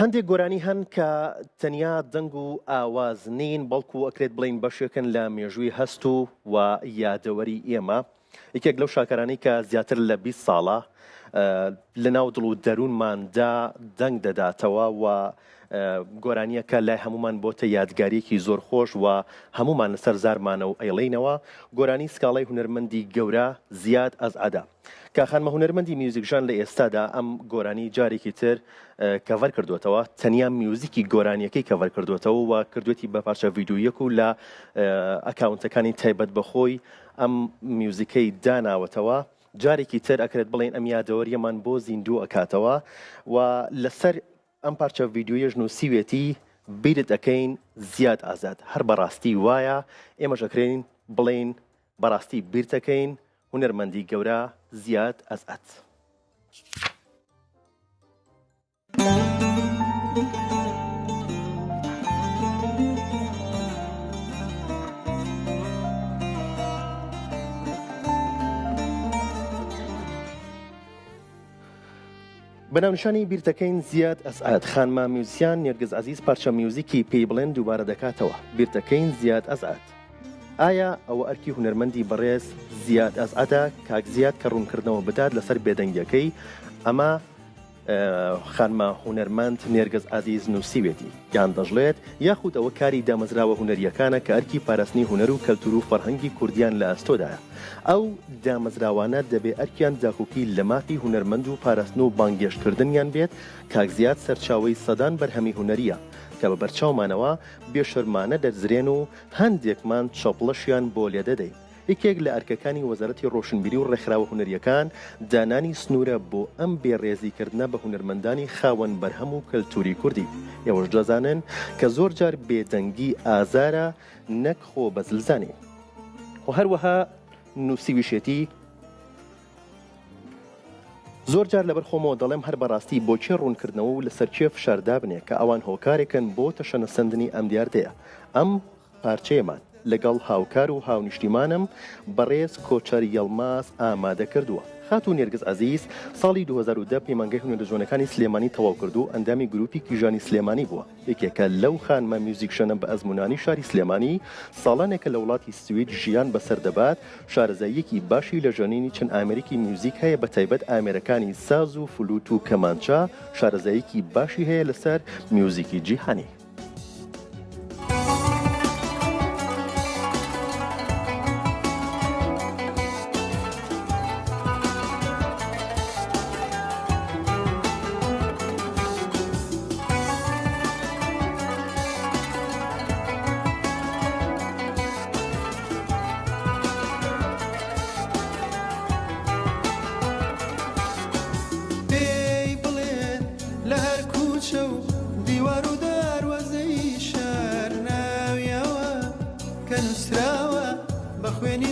هەندێک گۆرانی هەن کە تەنیا دەنگ و ئاواز نین بەڵکو ئەکرێت بڵین بەشێکن لە مێژووی هەست و یادەوەری ئێمە. یەکێک لەو شاکارانی کە زیاتر لە 20 ساڵە لە ناو دڵ و دەروونماندا دەنگ دەداتەوە و گۆرانیە کە لای هەمومان بۆتە یادگاریەکی زۆر خۆش و هەمومان لەسەر زارمانە و ئەیڵێینەوە. گۆرانی سکاڵای هونەرمەندی گەورە زیاد ئەزعەدا. کاخانمە هونەرمەندی میوزیکژان لە ئێستادا ئەم گۆرانی جارێکی تر کەڤەر کردوێتەوە، تەنیا میوزیکی گۆرانیەکەی کەڤەر کردوێتەوە و کردوێتی بە پارچە ڤیدیۆیەک و لە ئەکاونتەکانی تایبەت بەخۆی ئەم میوزیکەی داناوەتەوە. جارێکی تر ئەکرێت بڵێن ئەم یادەوەریەمان بۆ زیندوو ئەکاتەوە و لەسەر ئەم پارچە ڤیدیۆیەش نووسیوێتی بیرت ئەەکەین زیاد ئازاد. هەر بەڕاستی وایە ئێمەش ئەکرێن بڵێن بەڕاستی بیرتەکەین هونەرمەندی گەورە زیاد ئەزعەت. بەناونشانی بیرتەکەین زیاد ئەزعەت. خانمە میوزیسیان نێرگز عەزیز پارچە میوزیکی پێی بڵێن دووبارە دەکاتەوە. بیرتەکەین زیاد ئەزعەت. ئایا ئەوە ئەرکی هونەرمەندی بەڕێز زیاد ئەزعەتە کاک زیاد کە ڕوونکردنەوە بدات لەسەر بێدەنگیەکەی؟ ئەمە خانمە هونەرمەند نێرگز عەزیز نووسیوێتی یان دەژڵێت یاخود ئەوە کاری دامەزراوە هونەریەکانە کە ئەرکی پاراستنی هونەر و کەلتور و فەرهەنگی کوردیان لە ئەستۆدایە. ئەو دامەزراوانە دەبێ ئەرکیان داخوکی لە مافی هونەرمەند و پاراستن و بانگێشکردنیان بێت. کاک زیاد سەرچاوەی سەدان بەرهەمی هونەریە کە بە بەرچاومانەوە بێشەرمانە دەرزرێن و هەندێکمان چەپڵەشیان بۆ لێ دەدەین. یەکێک لە ئەرکەکانی وەزارەتی ڕۆشنبیری و ڕێکخراوە هونەریەکان دانانی سنوورە بۆ ئەم بێڕێزیکردنە بە هونەرمەندانی خاوەن بەرهەم و کەلتوری کوردی. ئێوەش دەزانن کە زۆر جار بێدەنگی ئازارە نەک خۆ بەزلزانێ. و هەروەها نووسیویشێتی زۆر جار لەبەر خۆمەوە دەڵێم هەر بەڕاستی بۆچێ ڕوونکردنەوە و لەسەر کێ فشاردا بنێ کە ئەوان هۆکارێکن بۆ تەشەنەسەندنی ئەم دیاردەیە. ئەم پارچەیەمان لەگەڵ هاوکار و هاونیشتیمانم بەڕێز کۆچەر یەڵماس ئامادە کردووە. خاتوو نێرگز عەزیز ساڵی 2010 پەیمانگای هونەرە سلێمانی تەواو کرد و ئەندامی گروپی کیژانی سلێمانی بووە. یەکێکە لەو خانمە میوزیکشەنە بە ئەزمونانی شاری سلێمانی ساڵانێکە لە وڵاتی سوید ژیان بەسەردەبات. شارەزاییەکی باشی لە ژەنینی چەند ئامێرێکی میوزیک هەیە بە تایبەت ئامێرەکانی ساز و فلوت و کەمانچە. شارەزاییەکی باشی هەیە لەسەر میوزیکی جیهانی. دیوار و دروازەی شار ناویەوە کە نووسراوە بە خوێنی